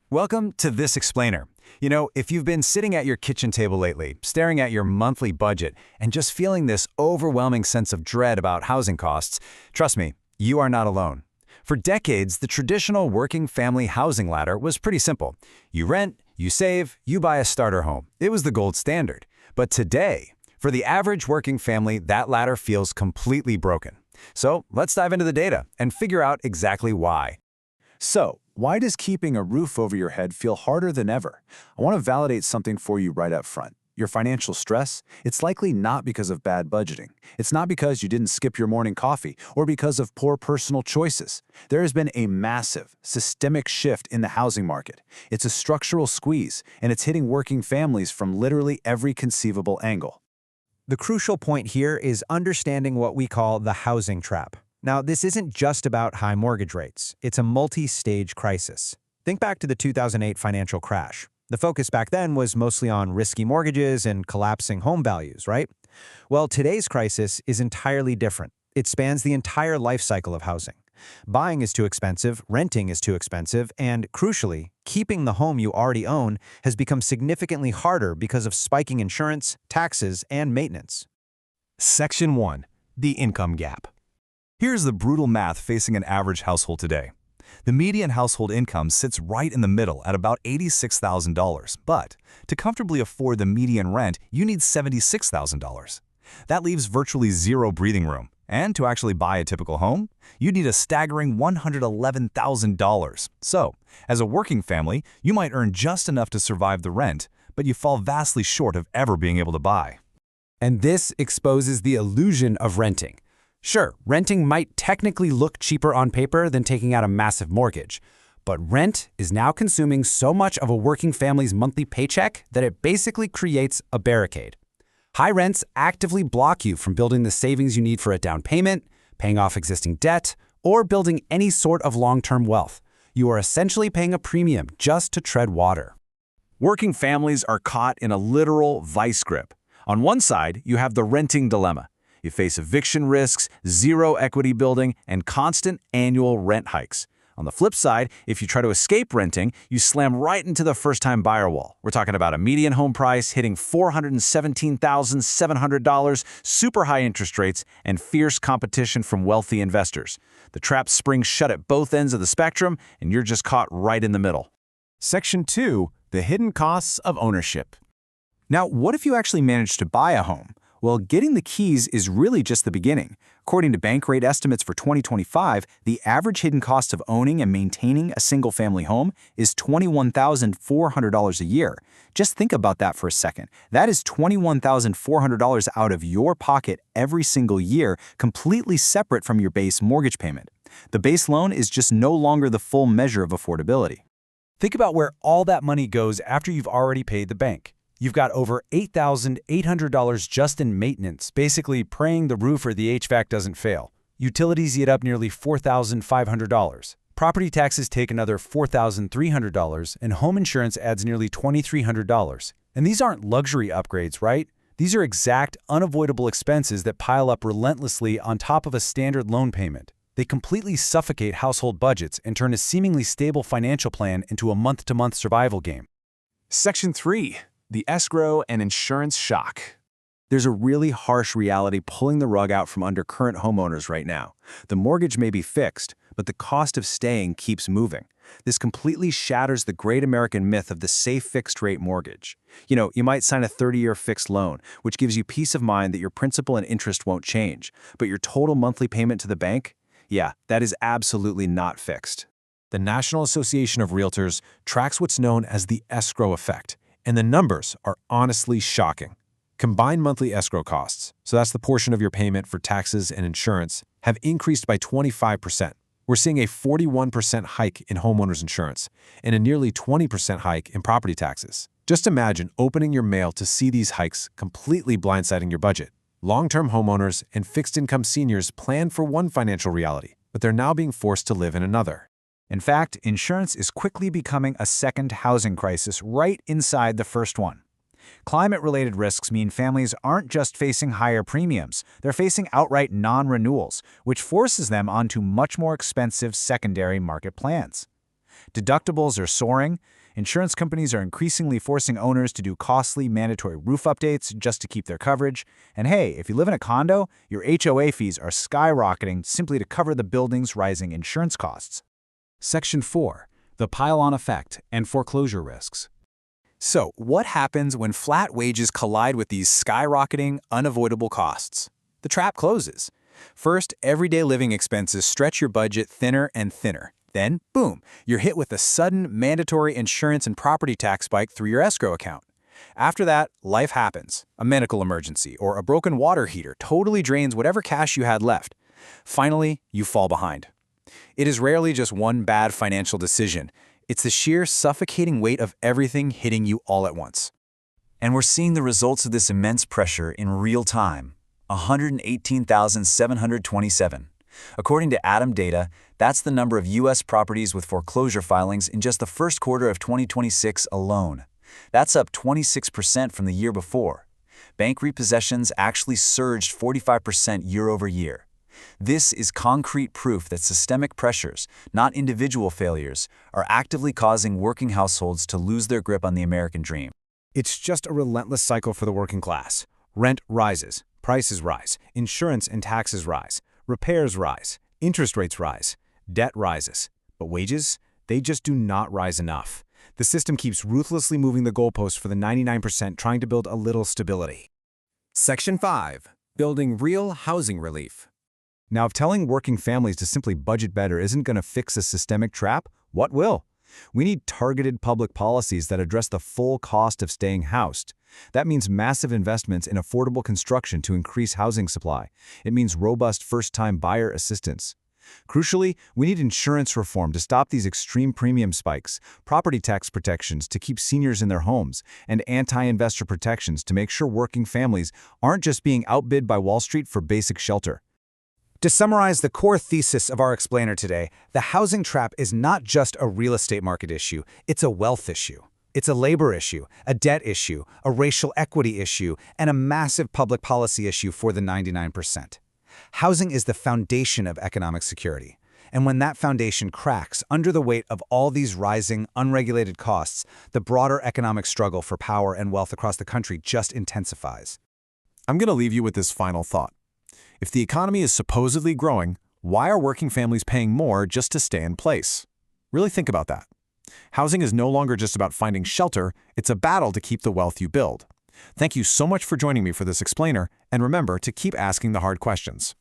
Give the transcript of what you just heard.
Welcome to This Explainer. If you've been sitting at your kitchen table lately, staring at your monthly budget, and just feeling this overwhelming sense of dread about housing costs, trust me, you are not alone. For decades, the traditional working family housing ladder was pretty simple. You rent, you save, you buy a starter home. It was the gold standard. But today, for the average working family, that ladder feels completely broken. So let's dive into the data and figure out exactly why. So, why does keeping a roof over your head feel harder than ever? I want to validate something for you right up front. Your financial stress, it's likely not because of bad budgeting. It's not because you didn't skip your morning coffee or because of poor personal choices. There has been a massive, systemic shift in the housing market. It's a structural squeeze, and it's hitting working families from literally every conceivable angle. The crucial point here is understanding what we call the housing trap. Now, this isn't just about high mortgage rates. It's a multi-stage crisis. Think back to the 2008 financial crash. The focus back then was mostly on risky mortgages and collapsing home values, right? Well, today's crisis is entirely different. It spans the entire life cycle of housing. Buying is too expensive, renting is too expensive, and crucially, keeping the home you already own has become significantly harder because of spiking insurance, taxes, and maintenance. Section 1. The income gap. Here's the brutal math facing an average household today. The median household income sits right in the middle at about $86,000, but to comfortably afford the median rent, you need $76,000. That leaves virtually zero breathing room. And to actually buy a typical home, you need a staggering $111,000. So, as a working family, you might earn just enough to survive the rent, but you fall vastly short of ever being able to buy. And this exposes the illusion of renting. Sure, renting might technically look cheaper on paper than taking out a massive mortgage, but rent is now consuming so much of a working family's monthly paycheck that it basically creates a barricade. High rents actively block you from building the savings you need for a down payment, paying off existing debt, or building any sort of long-term wealth. You are essentially paying a premium just to tread water. Working families are caught in a literal vice grip. On one side, you have the renting dilemma. You face eviction risks, zero equity building, and constant annual rent hikes. On the flip side, if you try to escape renting, you slam right into the first-time buyer wall. We're talking about a median home price hitting $417,700, super high interest rates, and fierce competition from wealthy investors. The trap springs shut at both ends of the spectrum, and you're just caught right in the middle. Section 2. The hidden costs of ownership. Now, what if you actually manage to buy a home? Well, getting the keys is really just the beginning. According to bank rate estimates for 2025, the average hidden cost of owning and maintaining a single-family home is $21,400 a year. Just think about that for a second. That is $21,400 out of your pocket every single year, completely separate from your base mortgage payment. The base loan is just no longer the full measure of affordability. Think about where all that money goes after you've already paid the bank. You've got over $8,800 just in maintenance, basically praying the roof or the HVAC doesn't fail. Utilities eat up nearly $4,500. Property taxes take another $4,300, and home insurance adds nearly $2,300. And these aren't luxury upgrades, right? These are exact, unavoidable expenses that pile up relentlessly on top of a standard loan payment. They completely suffocate household budgets and turn a seemingly stable financial plan into a month-to-month survival game. Section 3. The escrow and insurance shock. There's a really harsh reality pulling the rug out from under current homeowners right now. The mortgage may be fixed, but the cost of staying keeps moving. This completely shatters the great American myth of the safe fixed-rate mortgage. You might sign a 30-year fixed loan, which gives you peace of mind that your principal and interest won't change. But your total monthly payment to the bank? Yeah, that is absolutely not fixed. The National Association of Realtors tracks what's known as the escrow effect, and the numbers are honestly shocking. Combined monthly escrow costs, so that's the portion of your payment for taxes and insurance, have increased by 25%. We're seeing a 41% hike in homeowners insurance and a nearly 20% hike in property taxes. Just imagine opening your mail to see these hikes completely blindsiding your budget. Long-term homeowners and fixed-income seniors plan for one financial reality, but they're now being forced to live in another. In fact, insurance is quickly becoming a second housing crisis right inside the first one. Climate-related risks mean families aren't just facing higher premiums, they're facing outright non-renewals, which forces them onto much more expensive secondary market plans. Deductibles are soaring. Insurance companies are increasingly forcing owners to do costly, mandatory roof updates just to keep their coverage. And hey, if you live in a condo, your HOA fees are skyrocketing simply to cover the building's rising insurance costs. Section 4. The pile-on effect and foreclosure risks. So, what happens when flat wages collide with these skyrocketing, unavoidable costs? The trap closes. First, everyday living expenses stretch your budget thinner and thinner. Then, boom, you're hit with a sudden mandatory insurance and property tax spike through your escrow account. After that, life happens. A medical emergency or a broken water heater totally drains whatever cash you had left. Finally, you fall behind. It is rarely just one bad financial decision. It's the sheer suffocating weight of everything hitting you all at once. And we're seeing the results of this immense pressure in real time. 118,727. According to Atom data, that's the number of U.S. properties with foreclosure filings in just the first quarter of 2026 alone. That's up 26% from the year before. Bank repossessions actually surged 45% year over year. This is concrete proof that systemic pressures, not individual failures, are actively causing working households to lose their grip on the American dream. It's just a relentless cycle for the working class. Rent rises, prices rise, insurance and taxes rise, repairs rise, interest rates rise, debt rises. But wages? They just do not rise enough. The system keeps ruthlessly moving the goalposts for the 99% trying to build a little stability. Section 5. Building real housing relief. Now, if telling working families to simply budget better isn't going to fix a systemic trap, what will? We need targeted public policies that address the full cost of staying housed. That means massive investments in affordable construction to increase housing supply. It means robust first-time buyer assistance. Crucially, we need insurance reform to stop these extreme premium spikes, property tax protections to keep seniors in their homes, and anti-investor protections to make sure working families aren't just being outbid by Wall Street for basic shelter. To summarize the core thesis of our explainer today, the housing trap is not just a real estate market issue, it's a wealth issue. It's a labor issue, a debt issue, a racial equity issue, and a massive public policy issue for the 99%. Housing is the foundation of economic security. And when that foundation cracks under the weight of all these rising, unregulated costs, the broader economic struggle for power and wealth across the country just intensifies. I'm going to leave you with this final thought. If the economy is supposedly growing, why are working families paying more just to stay in place? Really think about that. Housing is no longer just about finding shelter, it's a battle to keep the wealth you build. Thank you so much for joining me for this explainer, and remember to keep asking the hard questions.